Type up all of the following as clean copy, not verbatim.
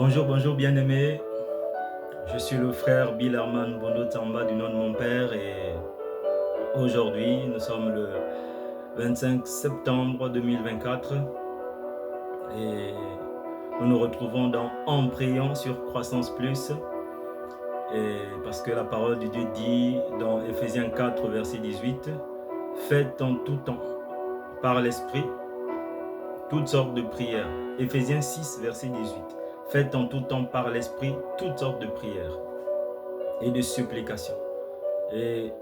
Bonjour bien-aimés. Je suis le frère Bilerman Bondo Tamba du nom de mon père et aujourd'hui nous sommes le 25 septembre 2024 et nous nous retrouvons dans En priant sur Croissance Plus et parce que la parole de Dieu dit dans Ephésiens 4 verset 18: faites en tout temps par l'esprit toutes sortes de prières. Ephésiens 6 verset 18: faites en tout temps par l'esprit toutes sortes de prières et de supplications. Et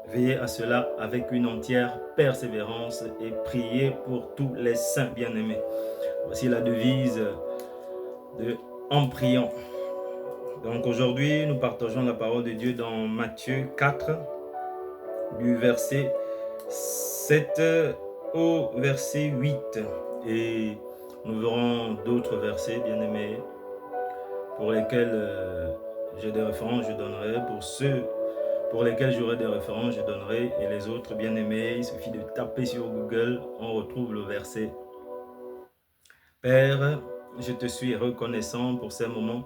veillez à cela avec une entière persévérance et priez pour tous les saints bien-aimés. Voici la devise de En priant. Donc aujourd'hui, nous partageons la parole de Dieu dans Matthieu 4, du verset 7 au verset 8. Et nous verrons d'autres versets bien-aimés pour lesquels j'ai des références, je donnerai. Pour ceux pour lesquels j'aurai des références, je donnerai. Et les autres bien-aimés, il suffit de taper sur Google, on retrouve le verset. Père, je te suis reconnaissant pour ces moments.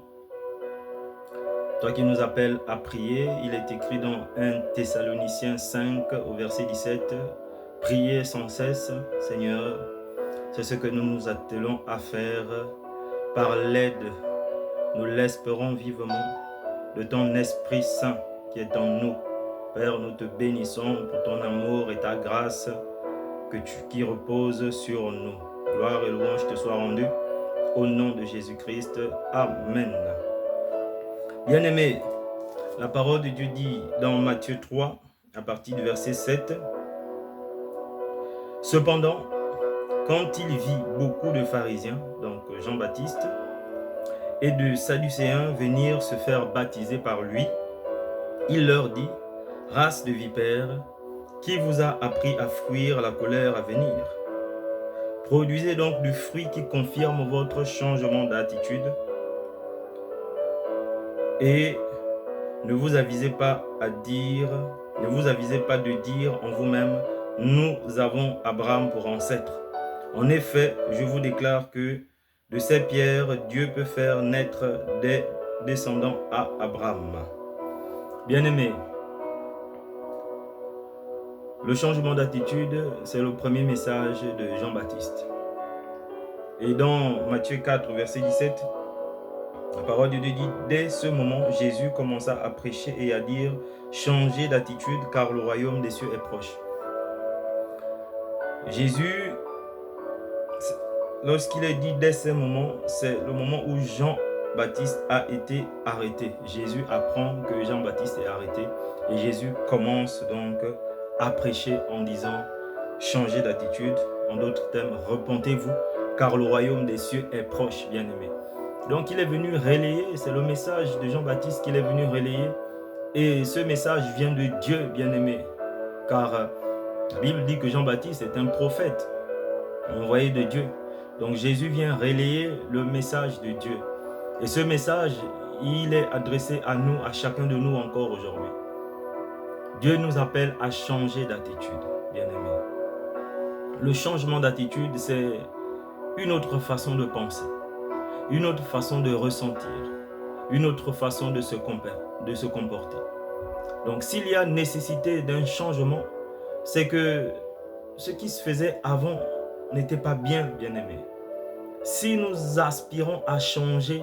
Toi qui nous appelles à prier, il est écrit dans 1 Thessaloniciens 5 au verset 17, « Priez sans cesse, Seigneur ». C'est ce que nous nous attelons à faire par l'aide, nous l'espérons vivement, de ton Esprit Saint qui est en nous. Père, nous te bénissons pour ton amour et ta grâce qui repose sur nous. Gloire et louange te soient rendues au nom de Jésus-Christ. Amen. Bien-aimés, la parole de Dieu dit dans Matthieu 3, à partir du verset 7, « Cependant, quand il vit beaucoup de pharisiens, donc Jean-Baptiste, et de Sadducéens venir se faire baptiser par lui, il leur dit, « Race de vipères, qui vous a appris à fuir la colère à venir? Produisez donc du fruit qui confirme votre changement d'attitude et ne vous avisez pas de dire en vous-même, nous avons Abraham pour ancêtre. En effet, je vous déclare que de ces pierres, Dieu peut faire naître des descendants à Abraham. » Bien-aimés, le changement d'attitude, c'est le premier message de Jean-Baptiste. Et dans Matthieu 4, verset 17, la parole de Dieu dit, « Dès ce moment, Jésus commença à prêcher et à dire, changez d'attitude car le royaume des cieux est proche. » Jésus, lorsqu'il est dit dès ce moment, c'est le moment où Jean-Baptiste a été arrêté. Jésus apprend que Jean-Baptiste est arrêté et Jésus commence donc à prêcher en disant, changez d'attitude, en d'autres termes, repentez-vous, car le royaume des cieux est proche, bien-aimés. Donc il est venu relayer, c'est le message de Jean-Baptiste qu'il est venu relayer, et ce message vient de Dieu, bien-aimé, car la Bible dit que Jean-Baptiste est un prophète, envoyé de Dieu. Donc Jésus vient relayer le message de Dieu. Et ce message, il est adressé à nous, à chacun de nous encore aujourd'hui. Dieu nous appelle à changer d'attitude, bien-aimés. Le changement d'attitude, c'est une autre façon de penser, une autre façon de ressentir, une autre façon de se comporter. Donc s'il y a nécessité d'un changement, c'est que ce qui se faisait avant n'était pas bien, bien-aimés. Si nous aspirons à changer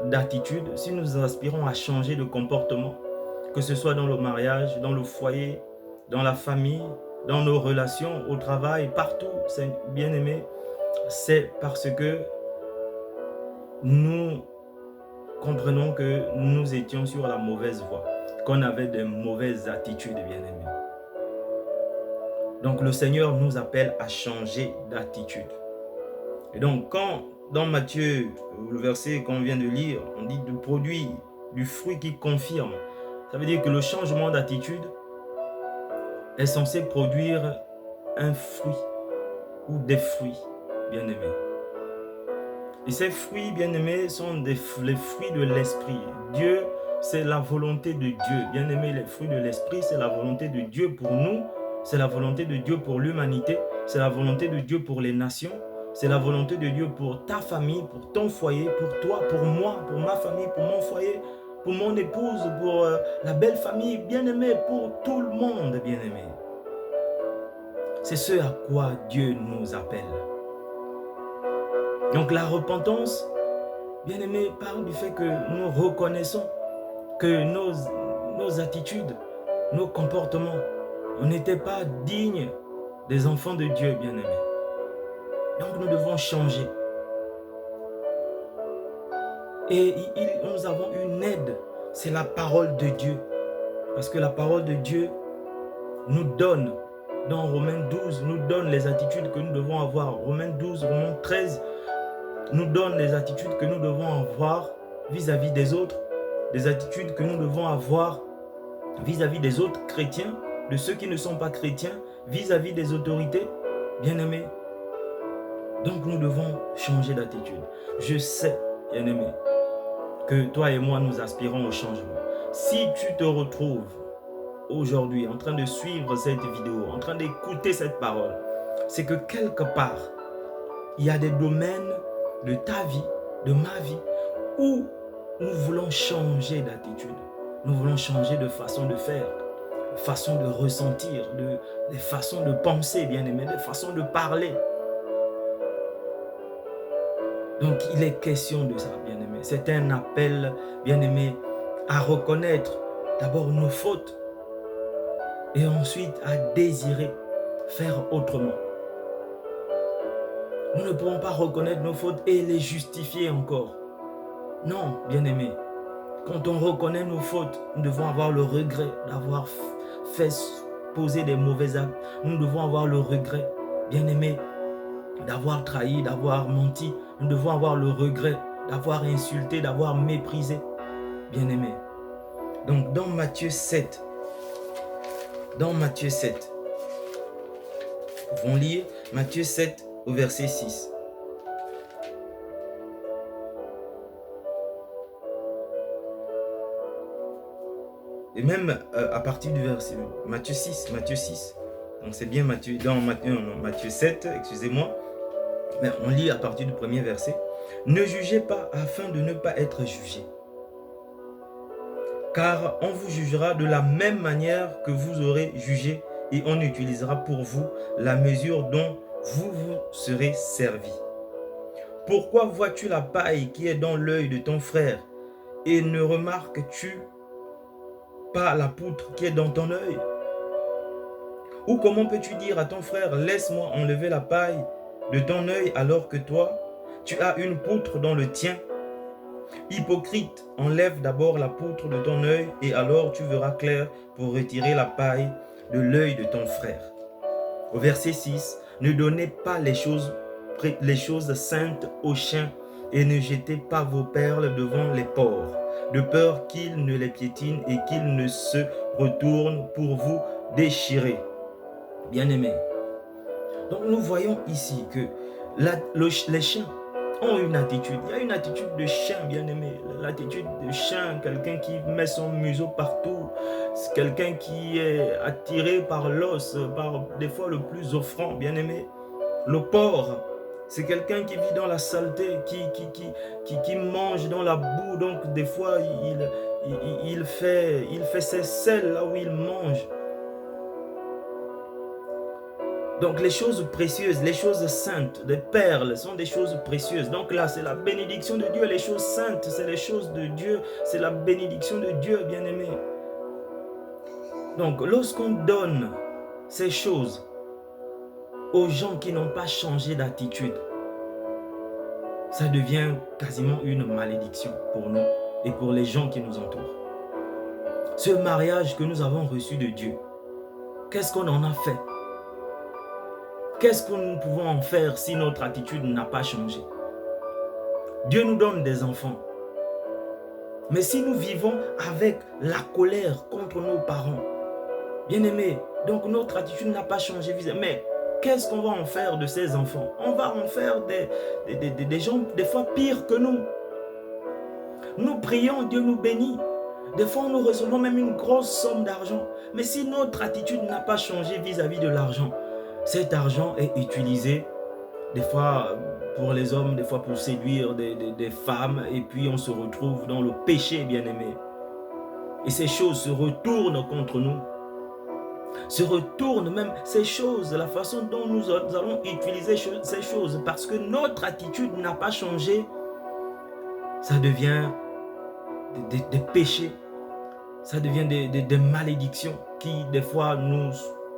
d'attitude, si nous aspirons à changer de comportement, que ce soit dans le mariage, dans le foyer, dans la famille, dans nos relations, au travail, partout, c'est bien-aimé, c'est parce que nous comprenons que nous étions sur la mauvaise voie, qu'on avait de mauvaises attitudes, bien-aimés. Donc le Seigneur nous appelle à changer d'attitude. Et donc quand dans Matthieu, le verset qu'on vient de lire, on dit de produire du fruit qui confirme. Ça veut dire que le changement d'attitude est censé produire un fruit ou des fruits, bien-aimés. Et ces fruits, bien-aimés, sont les fruits de l'esprit. Dieu, c'est la volonté de Dieu. Bien-aimés, les fruits de l'esprit, c'est la volonté de Dieu pour nous, c'est la volonté de Dieu pour l'humanité, c'est la volonté de Dieu pour les nations. c'est la volonté de Dieu pour ta famille, pour ton foyer, pour toi, pour moi, pour ma famille, pour mon foyer, pour mon épouse, pour la belle famille, bien-aimée, pour tout le monde, bien-aimé. C'est ce à quoi Dieu nous appelle. Donc la repentance, bien-aimé, parle du fait que nous reconnaissons que nos attitudes, nos comportements, on n'était pas dignes des enfants de Dieu, bien-aimés. Donc nous devons changer. Et nous avons une aide, c'est la parole de Dieu. Parce que la parole de Dieu nous donne, dans Romains 12, nous donne les attitudes que nous devons avoir. Romains 12, Romains 13, nous donne les attitudes que nous devons avoir vis-à-vis des autres, des attitudes que nous devons avoir vis-à-vis des autres chrétiens, de ceux qui ne sont pas chrétiens, vis-à-vis des autorités, bien-aimés. Donc nous devons changer d'attitude. Je sais, bien-aimé, que toi et moi, nous aspirons au changement. Si tu te retrouves aujourd'hui en train de suivre cette vidéo, en train d'écouter cette parole, c'est que quelque part, il y a des domaines de ta vie, de ma vie, où nous voulons changer d'attitude. Nous voulons changer de façon de faire, de façon de ressentir, de façon de penser, bien-aimé, de façon de parler. Donc, il est question de ça, bien-aimé. C'est un appel, bien-aimé, à reconnaître d'abord nos fautes et ensuite à désirer faire autrement. Nous ne pouvons pas reconnaître nos fautes et les justifier encore. Non, bien-aimé. Quand on reconnaît nos fautes, nous devons avoir le regret d'avoir fait poser des mauvais actes. Nous devons avoir le regret, bien-aimé, d'avoir trahi, d'avoir menti. Nous devons avoir le regret d'avoir insulté, d'avoir méprisé, bien-aimé. Donc dans Matthieu 7, nous pouvons lire Matthieu 7 au verset 6. Et même à partir du verset Matthieu 6. Donc c'est bien Matthieu 7, excusez-moi. Mais on lit à partir du premier verset. Ne jugez pas afin de ne pas être jugés. Car on vous jugera de la même manière que vous aurez jugé et on utilisera pour vous la mesure dont vous vous serez servi. Pourquoi vois-tu la paille qui est dans l'œil de ton frère et ne remarques-tu pas la poutre qui est dans ton œil? Ou comment peux-tu dire à ton frère, laisse-moi enlever la paille de ton œil alors que toi, tu as une poutre dans le tien? Hypocrite, enlève d'abord la poutre de ton œil et alors tu verras clair pour retirer la paille de l'œil de ton frère. Au verset 6, ne donnez pas les choses saintes aux chiens et ne jetez pas vos perles devant les porcs, de peur qu'ils ne les piétinent et qu'ils ne se retournent pour vous déchirer. Bien-aimés, donc nous voyons ici que les chiens ont une attitude. Il y a une attitude de chien, bien-aimé. L'attitude de chien, quelqu'un qui met son museau partout, c'est quelqu'un qui est attiré par l'os, par des fois le plus offrant, bien-aimé. Le porc, c'est quelqu'un qui vit dans la saleté, qui mange dans la boue, donc des fois il fait ses selles là où il mange. Donc les choses précieuses, les choses saintes, les perles sont des choses précieuses. Donc là, c'est la bénédiction de Dieu. Les choses saintes, c'est les choses de Dieu. C'est la bénédiction de Dieu, bien-aimé. Donc lorsqu'on donne ces choses aux gens qui n'ont pas changé d'attitude, ça devient quasiment une malédiction pour nous et pour les gens qui nous entourent. Ce mariage que nous avons reçu de Dieu, qu'est-ce qu'on en a fait? Qu'est-ce que nous pouvons en faire si notre attitude n'a pas changé? Dieu nous donne des enfants. Mais si nous vivons avec la colère contre nos parents, bien-aimés, donc notre attitude n'a pas changé. Mais qu'est-ce qu'on va en faire de ces enfants? On va en faire des gens des fois pires que nous. Nous prions, Dieu nous bénit. Des fois, nous recevons même une grosse somme d'argent. Mais si notre attitude n'a pas changé vis-à-vis de l'argent, cet argent est utilisé des fois pour les hommes, des fois pour séduire des femmes, et puis on se retrouve dans le péché, bien-aimé. Et ces choses se retournent contre nous. Se retournent même ces choses, la façon dont nous allons utiliser ces choses, parce que notre attitude n'a pas changé. Ça devient des péchés, ça devient des malédictions qui des fois nous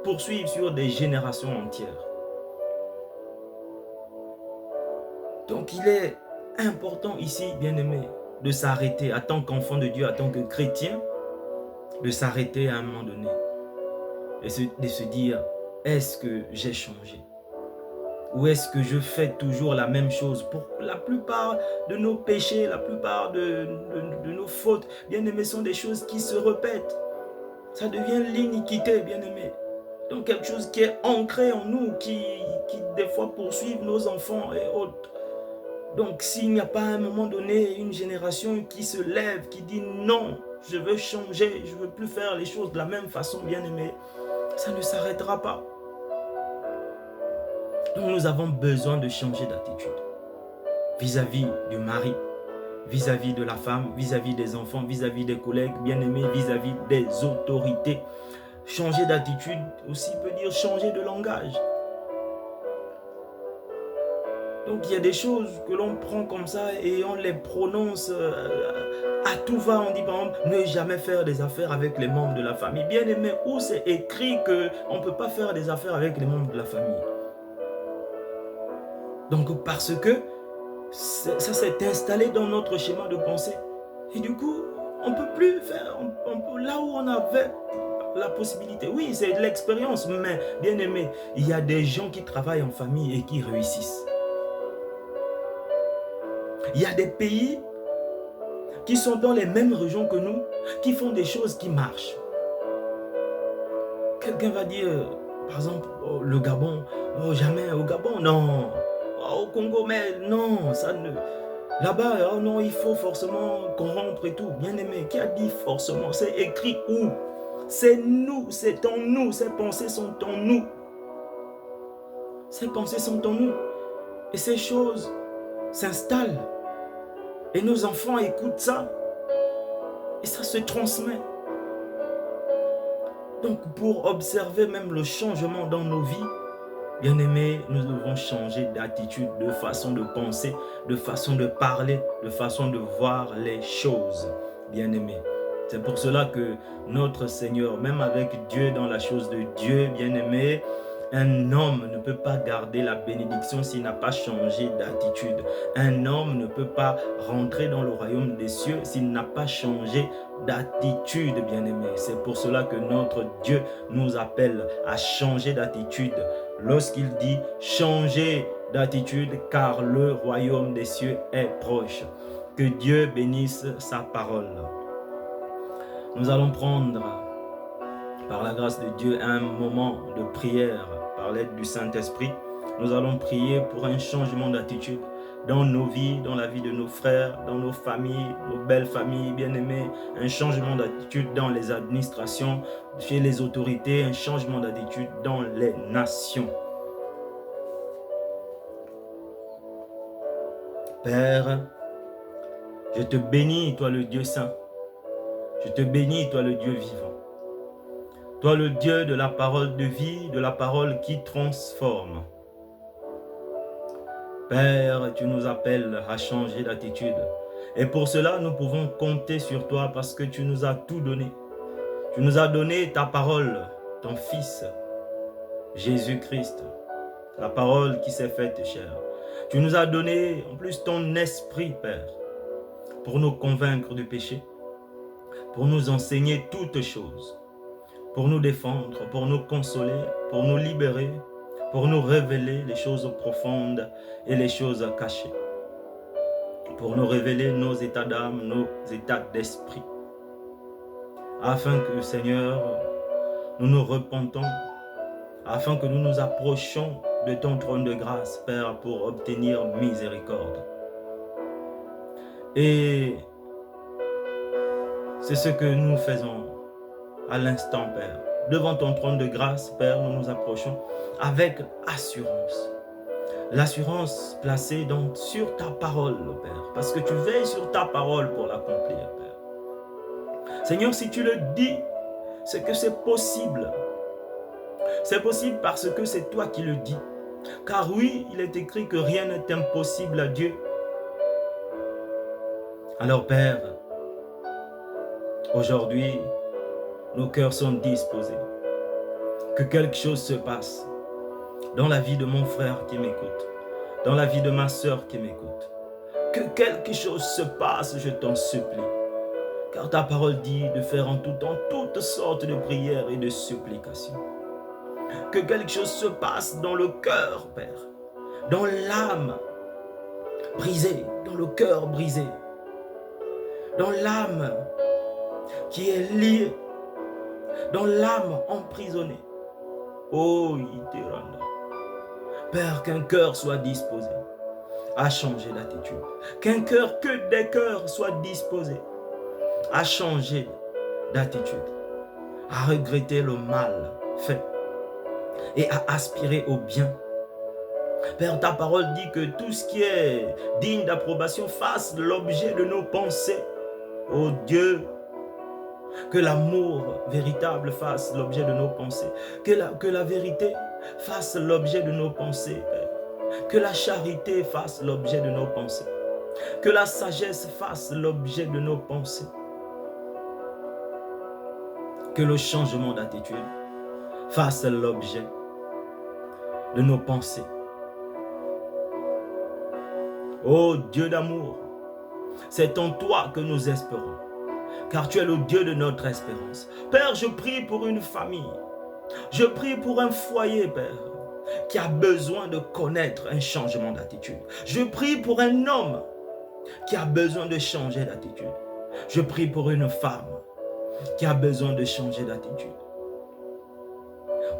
poursuivent sur des générations entières. Donc il est important ici, bien-aimé, de s'arrêter en tant qu'enfant de Dieu, en tant que chrétien, de s'arrêter à un moment donné et de se dire, est-ce que j'ai changé? Ou est-ce que je fais toujours la même chose? Pour la plupart de nos péchés, la plupart de nos fautes, bien-aimés, sont des choses qui se répètent. Ça devient l'iniquité, bien-aimé. Donc quelque chose qui est ancré en nous, qui des fois poursuivent nos enfants et autres. Donc s'il n'y a pas à un moment donné une génération qui se lève, qui dit non, je veux changer, je ne veux plus faire les choses de la même façon, bien-aimé, ça ne s'arrêtera pas. Donc nous avons besoin de changer d'attitude vis-à-vis du mari, vis-à-vis de la femme, vis-à-vis des enfants, vis-à-vis des collègues, bien-aimés, vis-à-vis des autorités. Changer d'attitude aussi peut dire changer de langage. Donc il y a des choses que l'on prend comme ça et on les prononce à tout va. On dit par exemple, ne jamais faire des affaires avec les membres de la famille. Bien aimé, où c'est écrit qu'on ne peut pas faire des affaires avec les membres de la famille? Donc parce que ça s'est installé dans notre schéma de pensée. Et du coup, on ne peut plus faire, là où on avait la possibilité. Oui, c'est de l'expérience, mais bien aimé, il y a des gens qui travaillent en famille et qui réussissent. Il y a des pays qui sont dans les mêmes régions que nous, qui font des choses qui marchent. Quelqu'un va dire, par exemple, oh, le Gabon, oh, jamais au Gabon, non. Oh, au Congo, mais non, ça ne... Là-bas, oh non, il faut forcément corrompre et tout. Bien aimé, qui a dit forcément? C'est écrit où? C'est nous, c'est en nous, ces pensées sont en nous. Ces pensées sont en nous. Et ces choses s'installent. Et nos enfants écoutent ça. Et ça se transmet. Donc pour observer même le changement dans nos vies, bien aimés, nous devons changer d'attitude, de façon de penser, de façon de parler, de façon de voir les choses, bien aimés. C'est pour cela que notre Seigneur, même avec Dieu dans la chose de Dieu, bien aimé, un homme ne peut pas garder la bénédiction s'il n'a pas changé d'attitude. Un homme ne peut pas rentrer dans le royaume des cieux s'il n'a pas changé d'attitude, bien-aimé. C'est pour cela que notre Dieu nous appelle à changer d'attitude. Lorsqu'il dit changer d'attitude, car le royaume des cieux est proche. Que Dieu bénisse sa parole. Nous allons prendre, par la grâce de Dieu, un moment de prière par l'aide du Saint-Esprit. Nous allons prier pour un changement d'attitude dans nos vies, dans la vie de nos frères, dans nos familles, nos belles familles bien-aimées, un changement d'attitude dans les administrations, chez les autorités, un changement d'attitude dans les nations. Père, je te bénis, toi le Dieu saint. Je te bénis, toi le Dieu vivant. Toi le Dieu de la parole de vie, de la parole qui transforme. Père, tu nous appelles à changer d'attitude. Et pour cela, nous pouvons compter sur toi parce que tu nous as tout donné. Tu nous as donné ta parole, ton Fils, Jésus-Christ. La parole qui s'est faite chair. Tu nous as donné en plus ton esprit, Père, pour nous convaincre du péché, pour nous enseigner toutes choses, pour nous défendre, pour nous consoler, pour nous libérer, pour nous révéler les choses profondes et les choses cachées, pour nous révéler nos états d'âme, nos états d'esprit, afin que, Seigneur, nous nous repentons, afin que nous nous approchions de ton trône de grâce, Père, pour obtenir miséricorde. Et c'est ce que nous faisons à l'instant, Père. Devant ton trône de grâce, Père, nous nous approchons avec assurance. l'assurance placée donc sur ta parole, Père, parce que tu veilles sur ta parole pour l'accomplir, Père. Seigneur, si tu le dis, c'est que c'est possible. C'est possible parce que c'est toi qui le dis. Car oui, il est écrit que rien n'est impossible à Dieu. Alors Père, aujourd'hui, nos cœurs sont disposés. Que quelque chose se passe dans la vie de mon frère qui m'écoute, dans la vie de ma sœur qui m'écoute. Que quelque chose se passe, je t'en supplie. Car ta parole dit de faire en tout temps toutes sortes de prières et de supplications. Que quelque chose se passe dans le cœur, Père, dans l'âme brisée, dans le cœur brisé, dans l'âme qui est liée, dans l'âme emprisonnée. Oh, Iteranda. Père, qu'un cœur soit disposé à changer d'attitude. Que des cœurs soient disposés à changer d'attitude, à regretter le mal fait et à aspirer au bien. Père, ta parole dit que tout ce qui est digne d'approbation fasse l'objet de nos pensées. Oh Dieu, que l'amour véritable fasse l'objet de nos pensées, que la vérité fasse l'objet de nos pensées, Père. Que la charité fasse l'objet de nos pensées, que la sagesse fasse l'objet de nos pensées, que le changement d'attitude fasse l'objet de nos pensées. Ô Dieu d'amour, c'est en toi que nous espérons, car tu es le Dieu de notre espérance. Père, je prie pour une famille, je prie pour un foyer, Père, qui a besoin de connaître un changement d'attitude. Je prie pour un homme qui a besoin de changer d'attitude. Je prie pour une femme qui a besoin de changer d'attitude.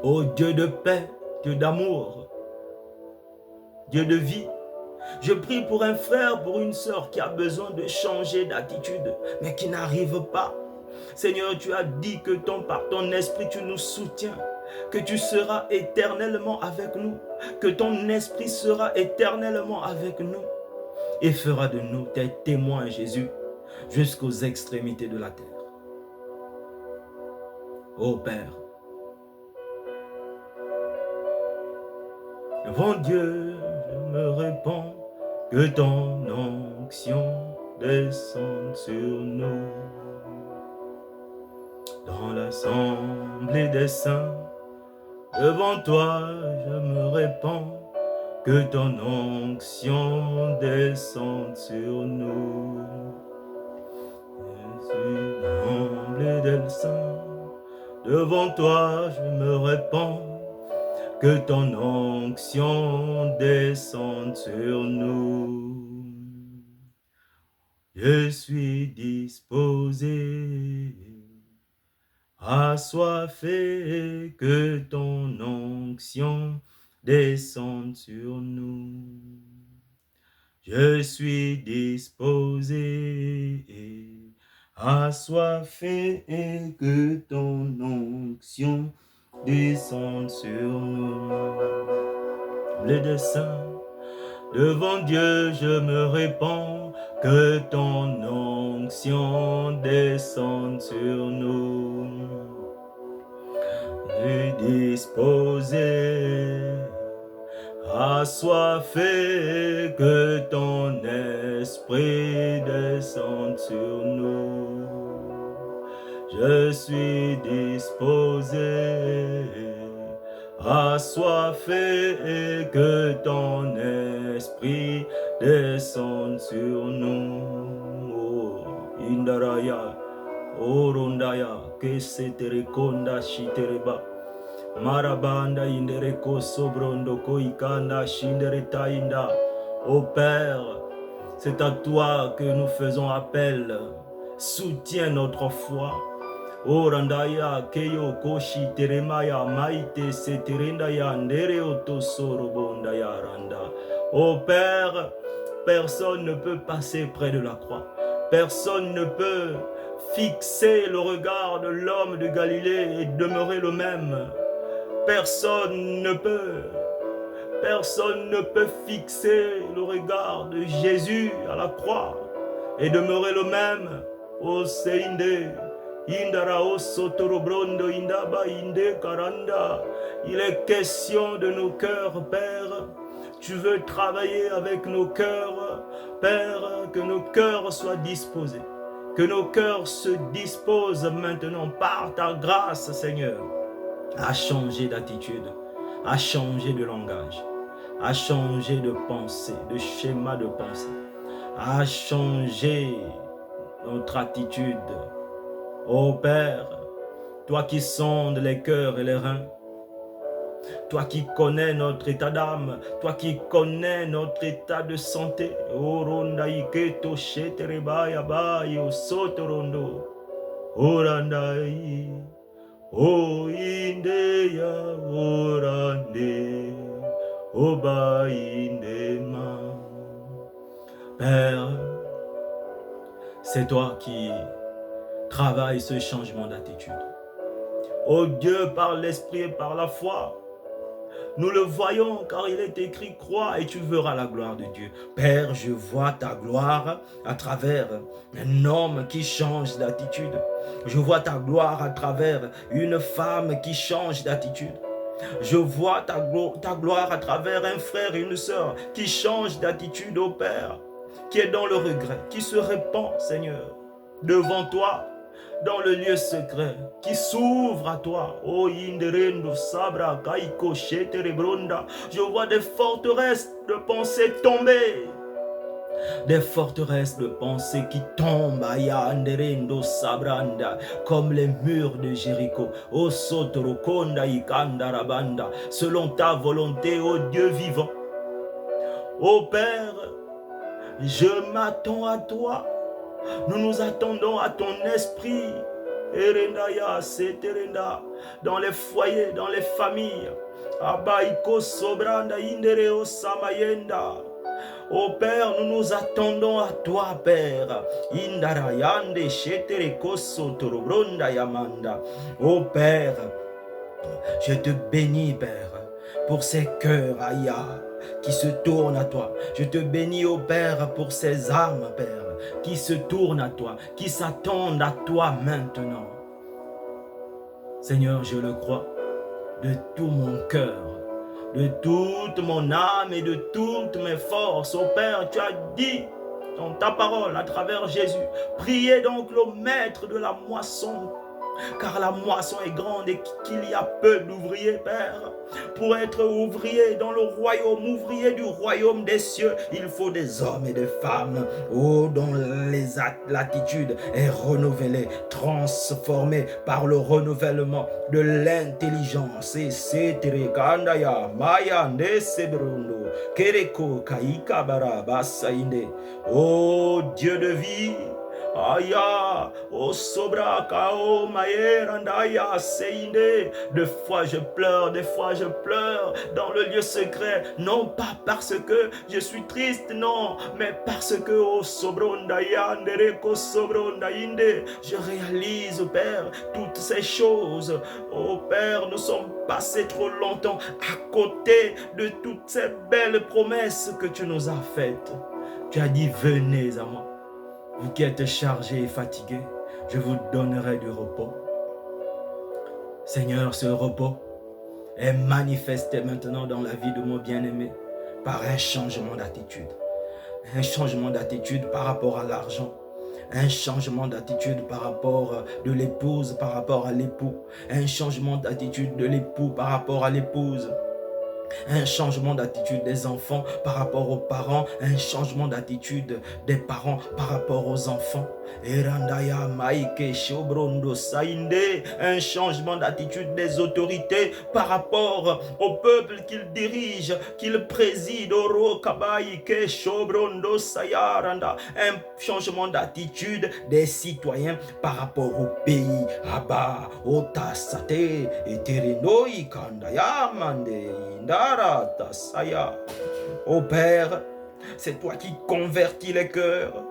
Ô Dieu de paix, Dieu d'amour, Dieu de vie, je prie pour un frère, pour une sœur qui a besoin de changer d'attitude, mais qui n'arrive pas. Seigneur, tu as dit que par ton esprit, tu nous soutiens, que tu seras éternellement avec nous, que ton esprit sera éternellement avec nous et fera de nous tes témoins, Jésus, jusqu'aux extrémités de la terre. Ô Père, devant Dieu, je me répands, que ton onction descende sur nous. Dans l'assemblée des saints, devant toi, je me répands, que ton onction descende sur nous. Je suis l'assemblée des saints, devant toi, je me répands, que ton onction descende sur nous. Je suis disposé, assoiffé, que ton onction descende sur nous. Je suis disposé, assoiffé, que ton onction descende sur nous. Les desseins, devant Dieu je me répands, que ton onction descende sur nous. Je suis disposé, assoiffé, que ton esprit descende sur nous. Je suis disposé, assoiffé, que ton esprit descende sur nous. Oh, Indaraya, Orundaya, que se te reconda shitereba. Marabanda indereko sobrondo koikanda shinderetainda. Ô Père, c'est à toi que nous faisons appel. Soutiens notre foi. Orandaya keyo koshi teremaya maite seterendaya ndereoto sorobondaya randa. Ô Père, personne ne peut passer près de la croix. Personne ne peut fixer le regard de l'homme de Galilée et demeurer le même. Personne ne peut Personne ne peut fixer le regard de Jésus à la croix et demeurer le même. O Seinde, Indara o Sotorobrondo, Indaba Inde Karanda. Il est question de nos cœurs, Père. Tu veux travailler avec nos cœurs, Père, que nos cœurs soient disposés. Que nos cœurs se disposent maintenant par ta grâce, Seigneur, à changer d'attitude, à changer de langage, à changer de pensée, de schéma de pensée, à changer notre attitude. Ô Père, toi qui sondes les cœurs et les reins, toi qui connais notre état d'âme, toi qui connais notre état de santé, O ronda iketo shetereba ba yo sotorondo, orandai, o indeya orande, oba indema. Père, c'est toi qui travailles ce changement d'attitude. Oh Dieu, par l'esprit et par la foi, nous le voyons car il est écrit, crois et tu verras la gloire de Dieu. Père, je vois ta gloire à travers un homme qui change d'attitude. Je vois ta gloire à travers une femme qui change d'attitude. Je vois ta gloire à travers un frère et une sœur qui change d'attitude, au Père, qui est dans le regret, qui se répand, Seigneur, devant toi, dans le lieu secret, qui s'ouvre à toi. Oh, Inderendo, Sabra, Kaiko, Sheterebronda. Je vois des forteresses de pensée tomber. Des forteresses de pensée qui tombent, Aya, Anderendo, Sabranda, comme les murs de Jéricho. Oh, Sotorokonda, Ikanda, Rabanda, selon ta volonté, ô Dieu vivant. Ô Père, je m'attends à toi. Nous nous attendons à ton esprit, Erendaya, Seterenda, dans les foyers, dans les familles. Abaiko Sobranda, Indereo Samayenda. Ô Père, nous nous attendons à toi, Père. Indarayande, Shetereko Sotorobronda Yamanda. Ô Père, je te bénis, Père, pour ces cœurs, Aya, qui se tournent à toi. Je te bénis, ô Père, pour ces âmes, Père, qui se tournent à toi, qui s'attendent à toi maintenant. Seigneur, je le crois, de tout mon cœur, de toute mon âme et de toutes mes forces. Ô Père, tu as dit dans ta parole à travers Jésus, priez donc le maître de la moisson, car la moisson est grande et qu'il y a peu d'ouvriers, Père. Pour être ouvrier dans le royaume, ouvrier du royaume des cieux, il faut des hommes et des femmes, oh, dont l'attitude est renouvelée, transformée par le renouvellement de l'intelligence. Et c'est Terekandaya, Maya, Nesebrundo, Kereko, Kaika, Barabasainde. Oh Dieu de vie, Aya, o sobra kao maerandaya seinde. Des fois je pleure dans le lieu secret, non pas parce que je suis triste, non, mais parce que o sobrondaya ndereko sobrondainde, je réalise, Père, toutes ces choses. Oh Père, nous sommes passés trop longtemps à côté de toutes ces belles promesses que tu nous as faites. Tu as dit, venez à moi. Vous qui êtes chargés et fatigués, je vous donnerai du repos. Seigneur, ce repos est manifesté maintenant dans la vie de mon bien-aimé par un changement d'attitude. Un changement d'attitude par rapport à l'argent. Un changement d'attitude par rapport de l'épouse par rapport à l'époux. Un changement d'attitude de l'époux par rapport à l'épouse. Un changement d'attitude des enfants par rapport aux parents, un changement d'attitude des parents par rapport aux enfants. Un changement d'attitude des autorités par rapport au peuple qu'ils dirigent, qu'ils président. Un changement d'attitude des citoyens par rapport au pays. Oh Père, c'est toi qui convertis les cœurs.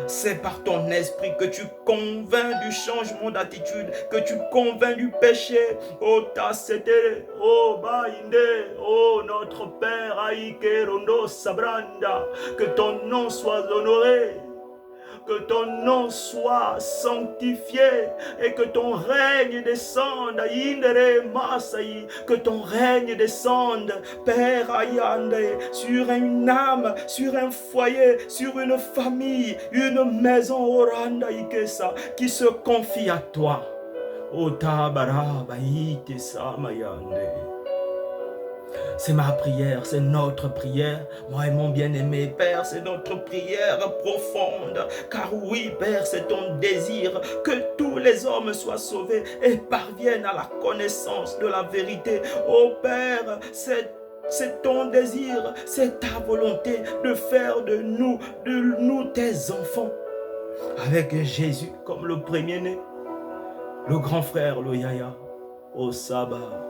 C'est par ton esprit que tu convaincs du changement d'attitude, que tu convaincs du péché. Oh Tasete, oh Baïnde, oh notre Père Aïke Rondo Sabranda, que ton nom soit honoré. Que ton nom soit sanctifié et que ton règne descende, que ton règne descende, Père Ayande, sur une âme, sur un foyer, sur une famille, une maison Oranda Ikesa qui se confie à toi. Otabara Baïte Samayande. C'est ma prière, c'est notre prière. Moi et mon bien-aimé Père, c'est notre prière profonde. Car oui, Père, c'est ton désir que tous les hommes soient sauvés et parviennent à la connaissance de la vérité. Oh Père, c'est ton désir, c'est ta volonté de faire de nous tes enfants. Avec Jésus comme le premier-né, le grand frère, le Yaya, au sabbat.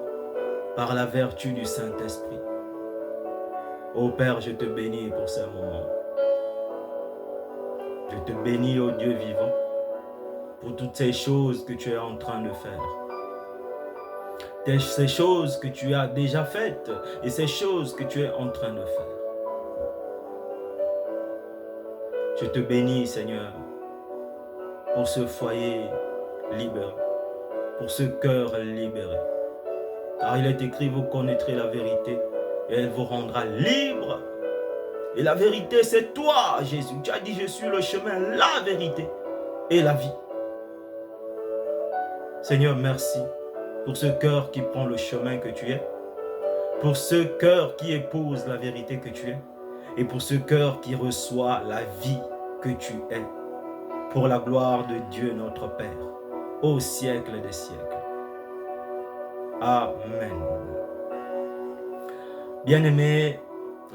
Par la vertu du Saint-Esprit. Ô Père, je te bénis pour ce moment. Je te bénis, ô Dieu vivant, pour toutes ces choses que tu es en train de faire. Ces choses que tu as déjà faites et ces choses que tu es en train de faire. Je te bénis, Seigneur, pour ce foyer libéré, pour ce cœur libéré. Car il est écrit, vous connaîtrez la vérité et elle vous rendra libre. Et la vérité, c'est toi, Jésus. Tu as dit, je suis le chemin, la vérité et la vie. Seigneur, merci pour ce cœur qui prend le chemin que tu es, pour ce cœur qui épouse la vérité que tu es, et pour ce cœur qui reçoit la vie que tu es, pour la gloire de Dieu notre Père, au siècle des siècles. Amen. Bien-aimés,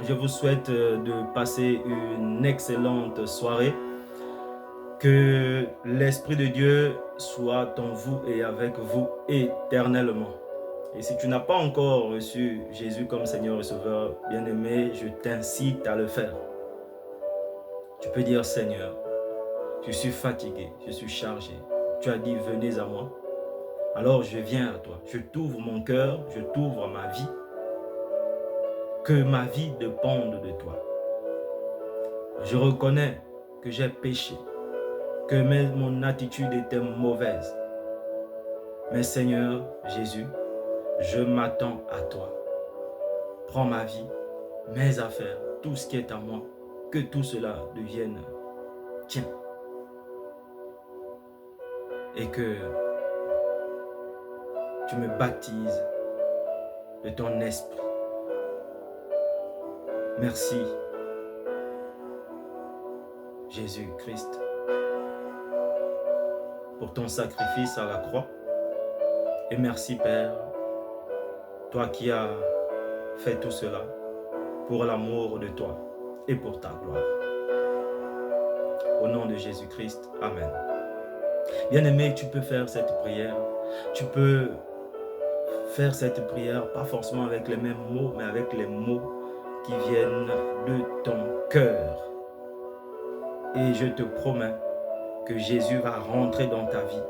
je vous souhaite de passer une excellente soirée. Que l'Esprit de Dieu soit en vous et avec vous éternellement. Et si tu n'as pas encore reçu Jésus comme Seigneur et Sauveur, bien-aimé, je t'incite à le faire. Tu peux dire, Seigneur, je suis fatigué, je suis chargé. Tu as dit, venez à moi. Alors je viens à toi, je t'ouvre mon cœur, je t'ouvre ma vie. Que ma vie dépende de toi. Je reconnais que j'ai péché, que mon attitude était mauvaise. Mais Seigneur Jésus, je m'attends à toi. Prends ma vie, mes affaires, tout ce qui est à moi, que tout cela devienne tien. Et que tu me baptises de ton esprit. Merci, Jésus-Christ, pour ton sacrifice à la croix. Et merci, Père, toi qui as fait tout cela pour l'amour de toi et pour ta gloire. Au nom de Jésus-Christ, Amen. Bien-aimé, tu peux faire cette prière. Tu peux faire cette prière, pas forcément avec les mêmes mots, mais avec les mots qui viennent de ton cœur. Et je te promets que Jésus va rentrer dans ta vie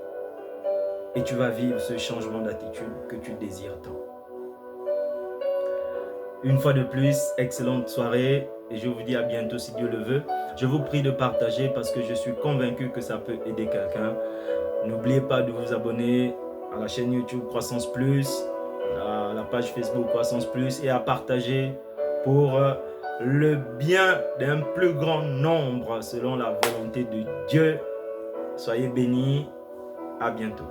et tu vas vivre ce changement d'attitude que tu désires tant. Une fois de plus, excellente soirée et je vous dis à bientôt si Dieu le veut. Je vous prie de partager parce que je suis convaincu que ça peut aider quelqu'un. N'oubliez pas de vous abonner à la chaîne YouTube Croissance Plus, à la page Facebook Croissance Plus et à partager pour le bien d'un plus grand nombre selon la volonté de Dieu. Soyez bénis. À bientôt.